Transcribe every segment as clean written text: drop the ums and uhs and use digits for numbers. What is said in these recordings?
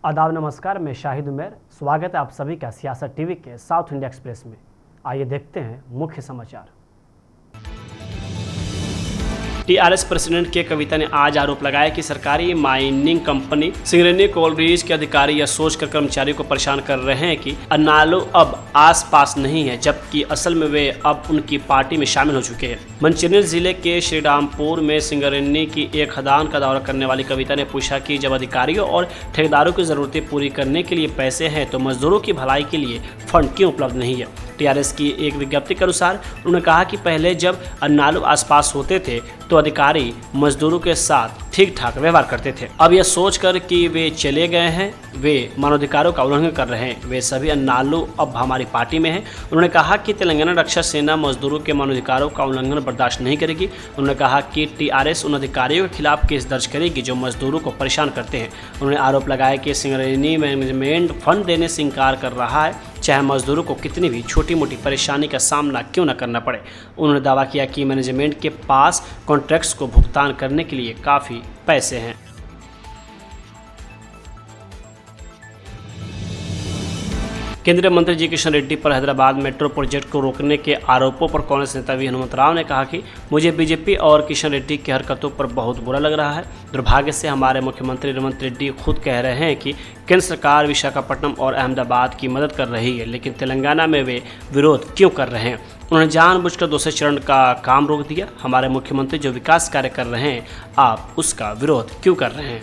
आदाब नमस्कार, मैं शाहिद उमेर। स्वागत है आप सभी का सियासत टीवी के साउथ इंडिया एक्सप्रेस में। आइए देखते हैं मुख्य समाचार। टीआरएस प्रेसिडेंट के कविता ने आज आरोप लगाया कि सरकारी माइनिंग कंपनी सिंगरेनी कोलरीज के अधिकारी यह सोचकर कर्मचारियों को परेशान कर रहे हैं कि अन्नालू अब आसपास नहीं है, जबकि असल में वे अब उनकी पार्टी में शामिल हो चुके हैं। मंचिनेर जिले के श्रीरामपुर में सिंगरेनी की एक खदान का दौरा करने वाली कविता ने पूछा कि जब अधिकारियों और ठेकेदारों की जरूरतें पूरी करने के लिए पैसे हैं तो मजदूरों की भलाई के लिए फंड क्यों उपलब्ध नहीं है। टीआरएस की एक विज्ञप्ति के अनुसार उन्होंने कहा कि पहले जब अन्नालू आसपास होते थे तो अधिकारी मजदूरों के साथ ठीक ठाक व्यवहार करते थे। अब यह सोचकर कि वे चले गए हैं, वे मानवाधिकारों का उल्लंघन कर रहे हैं। वे सभी अन्नालू अब हमारी पार्टी में हैं। उन्होंने कहा कि तेलंगाना रक्षा सेना मजदूरों के मानवाधिकारों का उल्लंघन बर्दाश्त नहीं करेगी। उन्होंने कहा कि टीआरएस उन अधिकारियों के खिलाफ केस दर्ज करेगी जो मजदूरों को परेशान करते हैं। उन्होंने आरोप लगाया कि सिंगरेनी मैनेजमेंट फंड देने से इंकार कर रहा है, चाहे मजदूरों को कितनी भी छोटी मोटी परेशानी का सामना क्यों न करना पड़े। उन्होंने दावा किया कि मैनेजमेंट के पास कॉन्ट्रैक्ट्स को भुगतान करने के लिए काफ़ी पैसे हैं। केंद्रीय मंत्री जी किशन रेड्डी पर हैदराबाद मेट्रो प्रोजेक्ट को रोकने के आरोपों पर कांग्रेस नेता वी हनुमंतराव ने कहा कि मुझे बीजेपी और किशन रेड्डी की हरकतों पर बहुत बुरा लग रहा है। दुर्भाग्य से हमारे मुख्यमंत्री रेवंत रेड्डी खुद कह रहे हैं कि केंद्र सरकार विशाखापट्टनम और अहमदाबाद की मदद कर रही है, लेकिन तेलंगाना में वे विरोध क्यों कर रहे हैं। उन्होंने जानबूझकर दूसरे चरण का काम रोक दिया। हमारे मुख्यमंत्री जो विकास कार्य कर रहे हैं, आप उसका विरोध क्यों कर रहे हैं।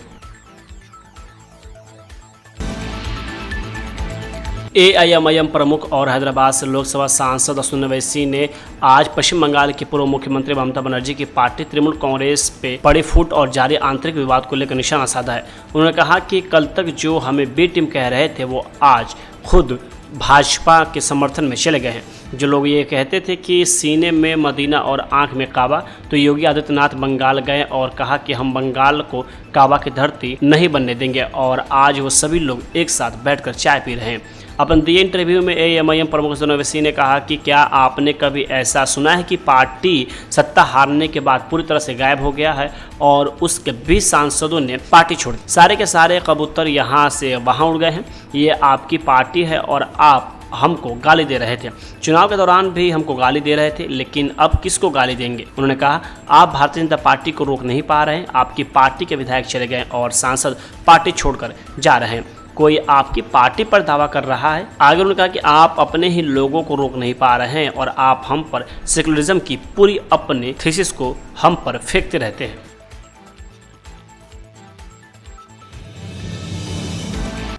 एआईएमआईएम प्रमुख और हैदराबाद से लोकसभा सांसद अश्विनी ओवैसी ने आज पश्चिम बंगाल की पूर्व मुख्यमंत्री ममता बनर्जी की पार्टी तृणमूल कांग्रेस पे पड़े फूट और जारी आंतरिक विवाद को लेकर निशाना साधा है। उन्होंने कहा कि कल तक जो हमें बी टीम कह रहे थे वो आज खुद भाजपा के समर्थन में चले गए हैं। जो लोग ये कहते थे कि सीने में मदीना और आंख में काबा, तो योगी आदित्यनाथ बंगाल गए और कहा कि हम बंगाल को काबा की धरती नहीं बनने देंगे, और आज वो सभी लोग एक साथ बैठकर चाय पी रहे हैं। अपन दिए इंटरव्यू में एआईएमआईएम प्रमुख अश्विनी ओवैसी ने कहा कि क्या आपने कभी ऐसा सुना है कि पार्टी सत्ता हारने के बाद पूरी तरह से गायब हो गया है और उसके 20 सांसदों ने पार्टी छोड़ दी। सारे के सारे कबूतर यहाँ से वहाँ उड़ गए हैं। ये आपकी पार्टी है और आप हमको गाली दे रहे थे। चुनाव के दौरान भी हमको गाली दे रहे थे, लेकिन अब किसको गाली देंगे। उन्होंने कहा आप भारतीय जनता पार्टी को रोक नहीं पा रहे हैं। आपकी पार्टी के विधायक चले गए और सांसद पार्टी छोड़कर जा रहे हैं। कोई आपकी पार्टी पर दावा कर रहा है। आगे उन्होंने कहा कि आप अपने ही लोगों को रोक नहीं पा रहे हैं और आप हम पर सेकुलरिज्म की पूरी अपनी थीसिस को हम पर फेंकते रहते हैं।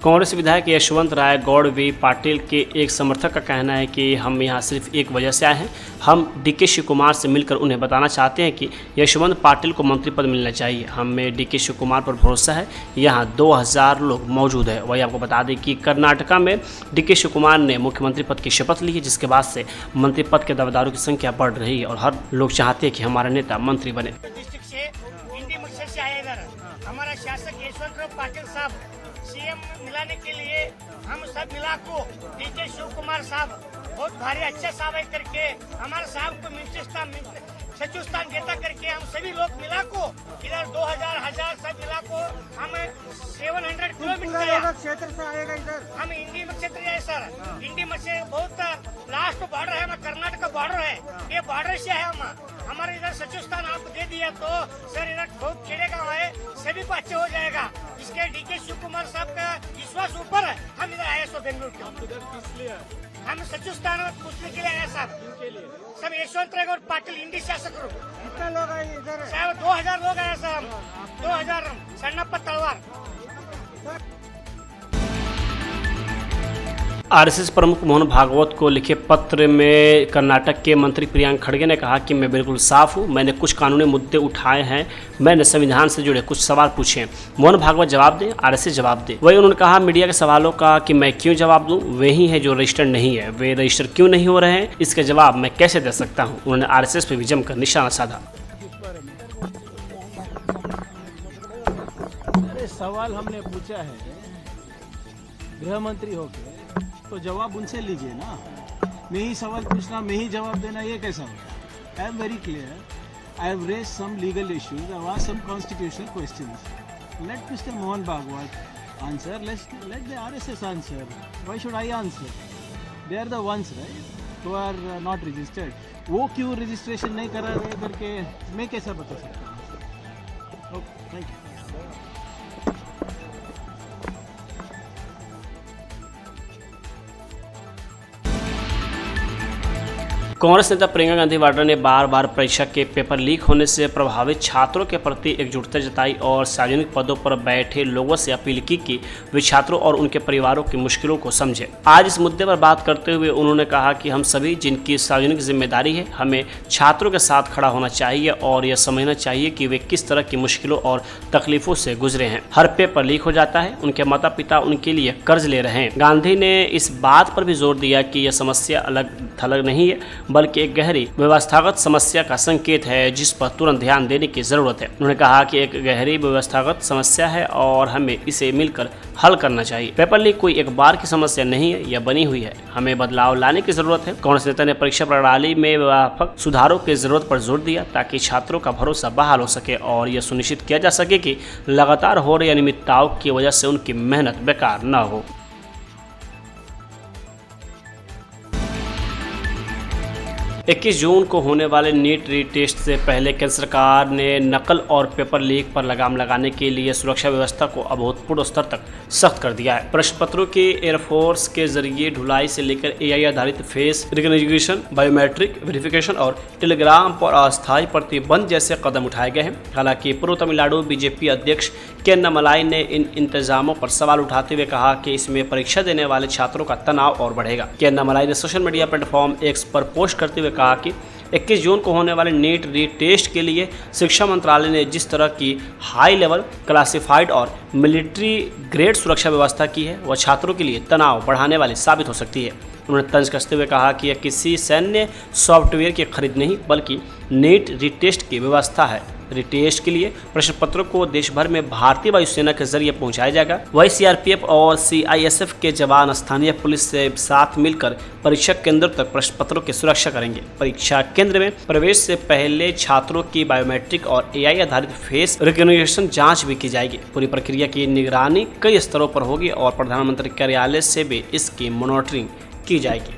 कांग्रेस विधायक यशवंत राय गौड़ वी पाटिल के एक समर्थक का कहना है कि हम यहाँ सिर्फ एक वजह से आए हैं। हम डीके शिव कुमार से मिलकर उन्हें बताना चाहते हैं कि यशवंत पाटिल को मंत्री पद मिलना चाहिए। हमें डीके शिव कुमार पर भरोसा है। यहाँ 2000 लोग मौजूद है। वही आपको बता दें कि कर्नाटका में डीके शिव कुमार ने मुख्यमंत्री पद की शपथ ली है, जिसके बाद से मंत्री पद के दावेदारों की संख्या बढ़ रही है और हर लोग चाहते हैं कि हमारा नेता मंत्री बने। हमारा शासक यशवंत पाटिल साहब सीएम मिलाने के लिए हम सब मिला को डीके शिव कुमार साहब बहुत भारी अच्छा साहब है करके हमारे साहब को मिनिस्टर सचिव स्थान देता करके हम सभी लोग मिला को इधर 2000 सब मिला को हम 700 किलोमीटर क्षेत्र से आएगा। इधर हम इंडी क्षेत्र है सर। इंडी से बहुत लास्ट बॉर्डर है, हमारा कर्नाटक का बॉर्डर है। ये बॉर्डर से है हमारे इधर सचिव स्थान आपको दे दिया तो सर इधर बहुत खेड़े गाँव है, सभी को अच्छे हो जाएगा। इसके डीके शिव कुमार साहब का विश्वास ऊपर है। हम इधर आए सो बेंगलुरु के हम सचिव स्थान पूछने के लिए आए साहब। सब यशवंत राय और पाटिल इंडी शासक कितने लोग आए इधर? साहब 2000 लोग आए साहब। 2000 सन्नप्पा तलवार। आरएसएस प्रमुख मोहन भागवत को लिखे पत्र में कर्नाटक के मंत्री प्रियंक खड़गे ने कहा कि मैं बिल्कुल साफ हूं। मैंने कुछ कानूनी मुद्दे उठाए हैं, मैंने संविधान से जुड़े कुछ सवाल पूछे हैं। मोहन भागवत जवाब दें, आरएसएस जवाब दे। वही उन्होंने कहा मीडिया के सवालों का कि मैं क्यों जवाब दूं, वही है जो रजिस्टर्ड नहीं है। वे रजिस्टर क्यों नहीं हो रहे हैं, इसका जवाब मैं कैसे दे सकता हूँ। उन्होंने आरएसएस पर भी जमकर निशाना साधा। सवाल हमने पूछा है गृह मंत्री होकर, तो जवाब उनसे लीजिए ना। मैं ही सवाल पूछना, मैं ही जवाब देना, ये कैसा होगा? I am very clear. I have raised some legal issues, I have asked some constitutional questions. Let mister Mohan Bhagwat answer. Let the RSS answer. Why should I answer? They are the ones, right, who are not registered. वो क्यों registration नहीं करा रहे करके मैं कैसा बता सकता हूँ? Okay, thank you. कांग्रेस नेता प्रियंका गांधी वाड्रा ने बार बार परीक्षा के पेपर लीक होने से प्रभावित छात्रों के प्रति एकजुटता जताई और सार्वजनिक पदों पर बैठे लोगों से अपील की कि वे छात्रों और उनके परिवारों की मुश्किलों को समझें. आज इस मुद्दे पर बात करते हुए उन्होंने कहा कि हम सभी जिनकी सार्वजनिक जिम्मेदारी है, हमें छात्रों के साथ खड़ा होना चाहिए और यह समझना चाहिए कि वे किस तरह की मुश्किलों और तकलीफों से गुजरे हैं. हर पेपर लीक हो जाता है, उनके माता पिता उनके लिए कर्ज ले रहे हैं. गांधी ने इस बात पर भी जोर दिया कि यह समस्या अलग थलग नहीं है, बल्कि एक गहरी व्यवस्थागत समस्या का संकेत है जिस पर तुरंत ध्यान देने की जरूरत है. उन्होंने कहा कि एक गहरी व्यवस्थागत समस्या है और हमें इसे मिलकर हल करना चाहिए. पेपर लीक कोई एक बार की समस्या नहीं है, यह बनी हुई है. हमें बदलाव लाने की जरूरत है. कांग्रेस नेता ने परीक्षा प्रणाली में व्यापक सुधारों की जरूरत पर जोर दिया ताकि छात्रों का भरोसा बहाल हो सके और यह सुनिश्चित किया जा सके कि लगातार हो रही अनियमितताओं की वजह से उनकी मेहनत बेकार न हो. 21 जून को होने वाले नीट रीटेस्ट से पहले केंद्र सरकार ने नकल और पेपर लीक पर लगाम लगाने के लिए सुरक्षा व्यवस्था को अभूतपूर्व स्तर तक सख्त कर दिया है. प्रश्न पत्रों की एयरफोर्स के जरिए ढुलाई से लेकर AI आधारित फेस रिकग्निशन, बायोमेट्रिक वेरिफिकेशन और टेलीग्राम पर अस्थायी प्रतिबंध जैसे कदम उठाए गए हैं. हालांकि पूर्व तमिलनाडु बीजेपी अध्यक्ष के अन्नामलाई ने इन इंतजामों पर सवाल उठाते हुए कहा कि इसमें परीक्षा देने वाले छात्रों का तनाव और बढ़ेगा. के अन्नामलाई ने सोशल मीडिया प्लेटफॉर्म X पर पोस्ट करते हुए कहा कि 21 जून को होने वाले नीट रीटेस्ट के लिए शिक्षा मंत्रालय ने जिस तरह की हाई लेवल क्लासिफाइड और मिलिट्री ग्रेड सुरक्षा व्यवस्था की है वह छात्रों के लिए तनाव बढ़ाने वाली साबित हो सकती है. उन्होंने तंज कसते हुए कहा कि यह किसी सैन्य सॉफ्टवेयर की खरीद नहीं बल्कि नीट रीटेस्ट की व्यवस्था है. रीटेस्ट के लिए प्रश्न पत्रों को देश भर में भारतीय वायुसेना के जरिए पहुंचाया जाएगा. वही CRPF और CISF के जवान स्थानीय पुलिस से साथ मिलकर परीक्षा केंद्र तक प्रश्न पत्रों की सुरक्षा करेंगे. परीक्षा केंद्र में प्रवेश से पहले छात्रों की बायोमेट्रिक और AI आधारित फेस रिकग्निशन जांच भी की जाएगी. पूरी प्रक्रिया की निगरानी कई स्तरों पर होगी और प्रधानमंत्री कार्यालय से भी इसकी मॉनिटरिंग की जाएगी.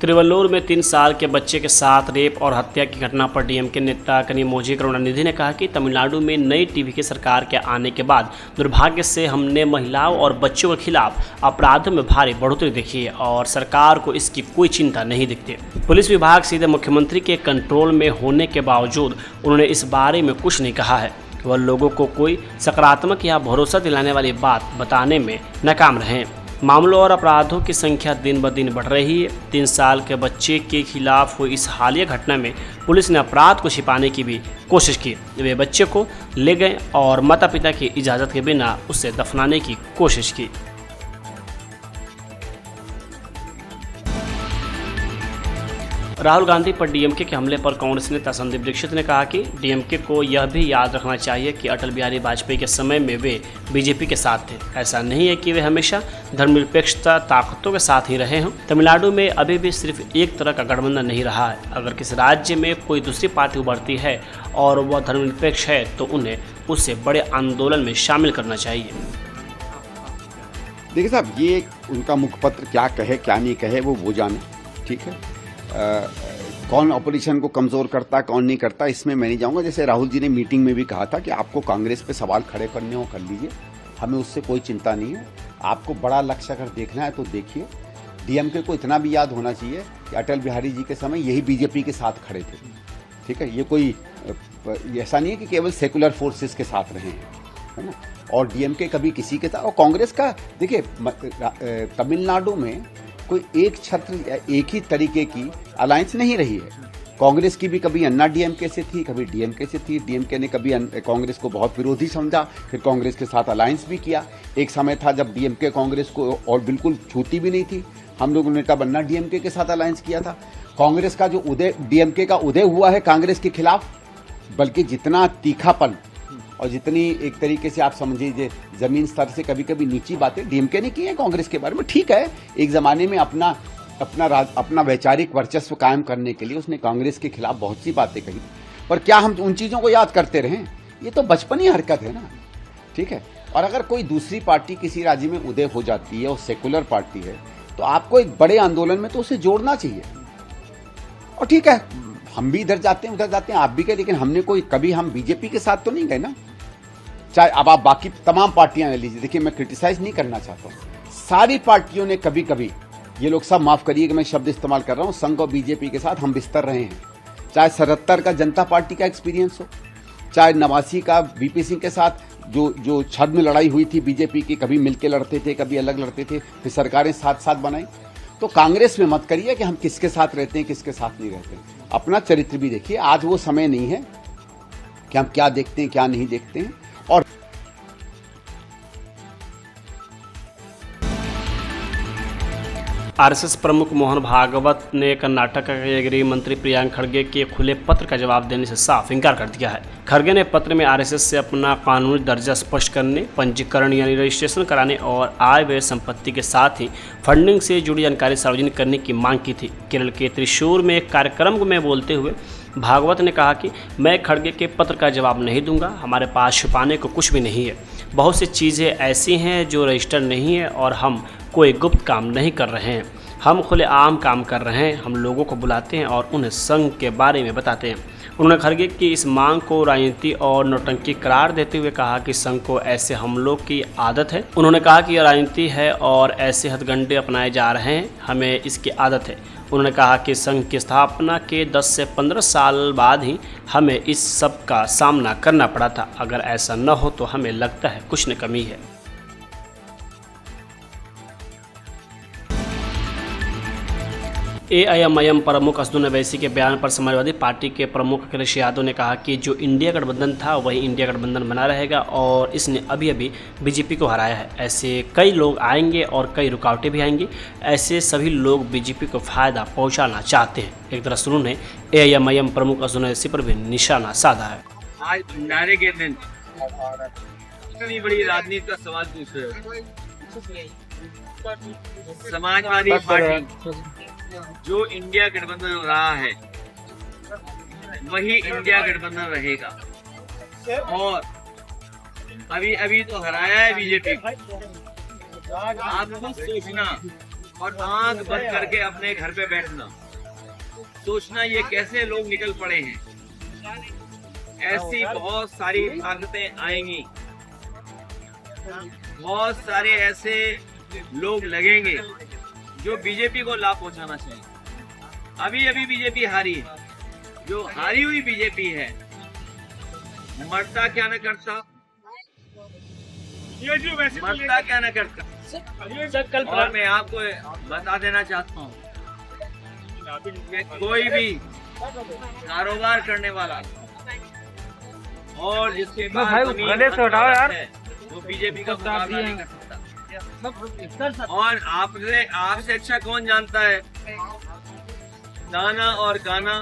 तिरुवल्लुर में 3 साल के बच्चे के साथ रेप और हत्या की घटना पर DMK नेता कनिमोझी करुणानिधि ने कहा कि तमिलनाडु में नई TVK सरकार के आने के बाद दुर्भाग्य से हमने महिलाओं और बच्चों के खिलाफ अपराधों में भारी बढ़ोतरी देखी है और सरकार को इसकी कोई चिंता नहीं दिखती. पुलिस विभाग सीधे मुख्यमंत्री के कंट्रोल में होने के बावजूद उन्होंने इस बारे में कुछ नहीं कहा है. वह लोगों को कोई सकारात्मक या भरोसा दिलाने वाली बात बताने में नाकाम रहे हैं. मामलों और अपराधों की संख्या दिन ब दिन बढ़ रही है. 3 साल के बच्चे के खिलाफ हुई इस हालिया घटना में पुलिस ने अपराध को छिपाने की भी कोशिश की. वे बच्चे को ले गए और माता पिता की इजाज़त के बिना उसे दफनाने की कोशिश की. राहुल गांधी पर DMK के हमले पर कांग्रेस नेता संदीप दीक्षित ने कहा कि DMK को यह भी याद रखना चाहिए कि अटल बिहारी वाजपेयी के समय में वे बीजेपी के साथ थे. ऐसा नहीं है कि वे हमेशा धर्मनिरपेक्षता ताकतों के साथ ही रहे हों. तमिलनाडु में अभी भी सिर्फ एक तरह का गठबंधन नहीं रहा है. अगर किसी राज्य में कोई दूसरी पार्टी उभरती है और वह धर्मनिरपेक्ष है तो उन्हें उससे बड़े आंदोलन में शामिल करना चाहिए. देखिए साहब, ये उनका मुखपत्र क्या कहे क्या नहीं कहे वो जाने. ठीक है, कौन ऑपोजिशन को कमजोर करता कौन नहीं करता इसमें मैं नहीं जाऊंगा. जैसे राहुल जी ने मीटिंग में भी कहा था कि आपको कांग्रेस पे सवाल खड़े करने हो कर लीजिए, हमें उससे कोई चिंता नहीं है. आपको बड़ा लक्ष्य अगर देखना है तो देखिए. DMK को इतना भी याद होना चाहिए कि अटल बिहारी जी के समय यही बीजेपी के साथ खड़े थे. ठीक है, ये कोई ऐसा नहीं है कि केवल सेकुलर फोर्सेस के साथ रहे हैं, है ना. और DMK कभी किसी के साथ, और कांग्रेस का देखिए तमिलनाडु में कोई एक छत्र या एक ही तरीके की अलायंस नहीं रही है. कांग्रेस की भी कभी अन्ना DMK से थी, कभी DMK से थी. DMK ने कभी कांग्रेस को बहुत विरोधी समझा, फिर कांग्रेस के साथ अलायंस भी किया. एक समय था जब DMK कांग्रेस को और बिल्कुल छूती भी नहीं थी. हम लोगों ने तब अन्ना DMK के साथ अलायंस किया था. कांग्रेस का जो उदय, DMK का उदय हुआ है कांग्रेस के खिलाफ, बल्कि जितना तीखापन और जितनी एक तरीके से आप समझिए जमीन स्तर से कभी कभी नीची बातें DMK ने की है कांग्रेस के बारे में. ठीक है, एक जमाने में अपना वैचारिक वर्चस्व कायम करने के लिए उसने कांग्रेस के खिलाफ बहुत सी बातें कही. पर क्या हम उन चीज़ों को याद करते रहें? ये तो बचपनी हरकत है ना, ठीक है। और अगर कोई दूसरी पार्टी किसी राज्य में उदय हो जाती है और सेकुलर पार्टी है, तो आपको एक बड़े आंदोलन में तो उसे जोड़ना चाहिए। और ठीक है, हम भी इधर जाते हैं उधर जाते हैं, आप भी गए, लेकिन हमने कोई कभी हम बीजेपी के साथ तो नहीं गए ना। चाहे अब आप बाकी तमाम पार्टियां ले लीजिए, देखिए मैं क्रिटिसाइज नहीं करना चाहता हूँ, सारी पार्टियों ने कभी कभी, ये लोग सब माफ करिए कि मैं शब्द इस्तेमाल कर रहा हूँ, संघ और बीजेपी के साथ हम बिस्तर रहे हैं। चाहे 77 का जनता पार्टी का एक्सपीरियंस हो, चाहे 89 का वीपी सिंह के साथ जो छद में लड़ाई हुई थी बीजेपी की, कभी मिलके लड़ते थे कभी अलग लड़ते थे, फिर सरकारें साथ साथ बनाई। तो कांग्रेस में मत करिए कि हम किसके साथ रहते हैं किसके साथ नहीं रहते हैं, अपना चरित्र भी देखिए। आज वो समय नहीं है कि हम क्या देखते हैं क्या नहीं देखते हैं। और आरएसएस प्रमुख मोहन भागवत ने कर्नाटक के गृह मंत्री प्रियंक खड़गे के खुले पत्र का जवाब देने से साफ इनकार कर दिया है। खड़गे ने पत्र में आरएसएस से अपना कानूनी दर्जा स्पष्ट करने, पंजीकरण यानी रजिस्ट्रेशन कराने और आय व्यय संपत्ति के साथ ही फंडिंग से जुड़ी जानकारी सार्वजनिक करने की मांग की थी। केरल के त्रिशूर में एक कार्यक्रम में बोलते हुए भागवत ने कहा कि मैं खड़गे के पत्र का जवाब नहीं दूंगा, हमारे पास छुपाने को कुछ भी नहीं है। बहुत सी चीज़ें ऐसी हैं जो रजिस्टर नहीं है और हम कोई गुप्त काम नहीं कर रहे हैं, हम खुलेआम काम कर रहे हैं। हम लोगों को बुलाते हैं और उन्हें संघ के बारे में बताते हैं। उन्होंने खड़गे की इस मांग को राजनीति और नौटंकी करार देते हुए कहा कि संघ को ऐसे हमलों की आदत है। उन्होंने कहा कि यह राजनीति है और ऐसे हथकंडे अपनाए जा रहे हैं, हमें इसकी आदत है। उन्होंने कहा कि संघ की स्थापना के 10 से 15 साल बाद ही हमें इस सब का सामना करना पड़ा था। अगर ऐसा न हो तो हमें लगता है कुछ न कमी है। एआईएमआईएम प्रमुख असदुद्दीन ओवैसी के बयान पर समाजवादी पार्टी के प्रमुख अखिलेश यादव ने कहा कि जो इंडिया गठबंधन था वही इंडिया गठबंधन बना रहेगा और इसने अभी अभी बीजेपी को हराया है। ऐसे कई लोग आएंगे और कई रुकावटें भी आएंगी। ऐसे सभी लोग बीजेपी को फायदा पहुंचाना चाहते हैं। एक तरह से उन्होंने एआईएमआईएम प्रमुख असदुद्दीन ओवैसी पर भी निशाना साधा है। आज भंडारे के दिन इतनी बड़ी राजनीति का सवाल पूछ रहे हो। समाजवादी पार्टी जो इंडिया गठबंधन रहा है वही इंडिया गठबंधन रहेगा और अभी तो हराया है बीजेपी। आपको सोचना और आंख बंद करके अपने घर पे बैठना, सोचना ये कैसे लोग निकल पड़े हैं। ऐसी बहुत सारी ताकतें आएंगी, बहुत सारे ऐसे लोग लगेंगे जो बीजेपी को लाभ पहुंचाना चाहिए। अभी बीजेपी हारी है, जो हारी हुई बीजेपी है मरता क्या न करता, मरता क्या न करता। और मैं आपको बता देना चाहता हूँ कि कोई भी कारोबार करने वाला और जिसके पास वो बीजेपी का मुकाबला नहीं कर सकता। और आपसे अच्छा कौन जानता है गाना और गाना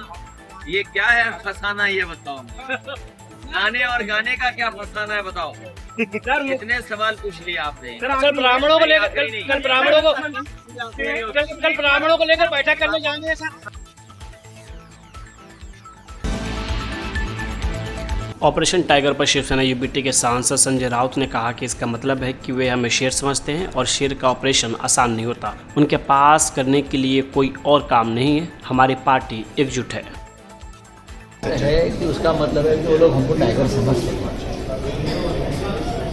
ये क्या है, फसाना ये बताओ। गाने और गाने का क्या फसाना है बताओ। कितने सवाल पूछ लिए आपने। कल ब्राह्मणों को लेकर बैठक करने जाएंगे सर। ऑपरेशन टाइगर पर शिवसेना यूबीटी के सांसद संजय राउत ने कहा कि इसका मतलब है कि वे हमें शेर समझते हैं और शेर का ऑपरेशन आसान नहीं होता। उनके पास करने के लिए कोई और काम नहीं है। हमारी पार्टी एकजुट है कि उसका मतलब है कि वो लोग हमको टाइगर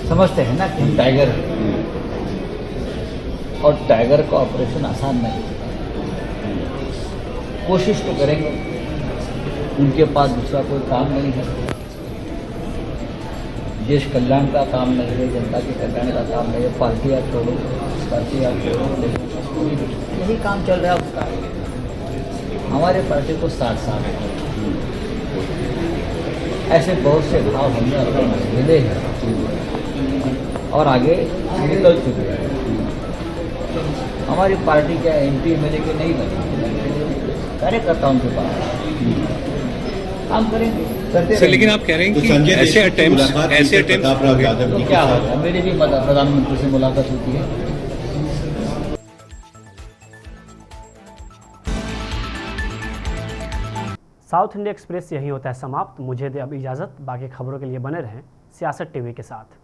समझते हैं ना कि हम टाइगर हैं और टाइगर का ऑपरेशन आसान नहीं होता। कोशिश तो करेंगे, उनके पास दूसरा कोई काम नहीं है, देश कल्याण का काम नहीं है, जनता के कल्याण का काम नहीं है। पार्टियाँ छोड़ो, यही काम चल रहा है उसका। हमारे पार्टी को 60 साल ऐसे बहुत से भाव हमने अपने मिले हैं और आगे निकल चुके हैं। हमारी पार्टी क्या एमपी एमएलए के नहीं बने, कार्यकर्ताओं के पास काम करेंगे करते सर। लेकिन आप कह रहे हैं कि ऐसे अटेम्प्ट्स तो क्या होता है। मेरी भी प्रधानमंत्री से मुलाकात होती है। साउथ इंडिया एक्सप्रेस यही होता है समाप्त। मुझे दे अब इजाज़त। बाकी खबरों के लिए बने रहें सियासत टीवी के साथ।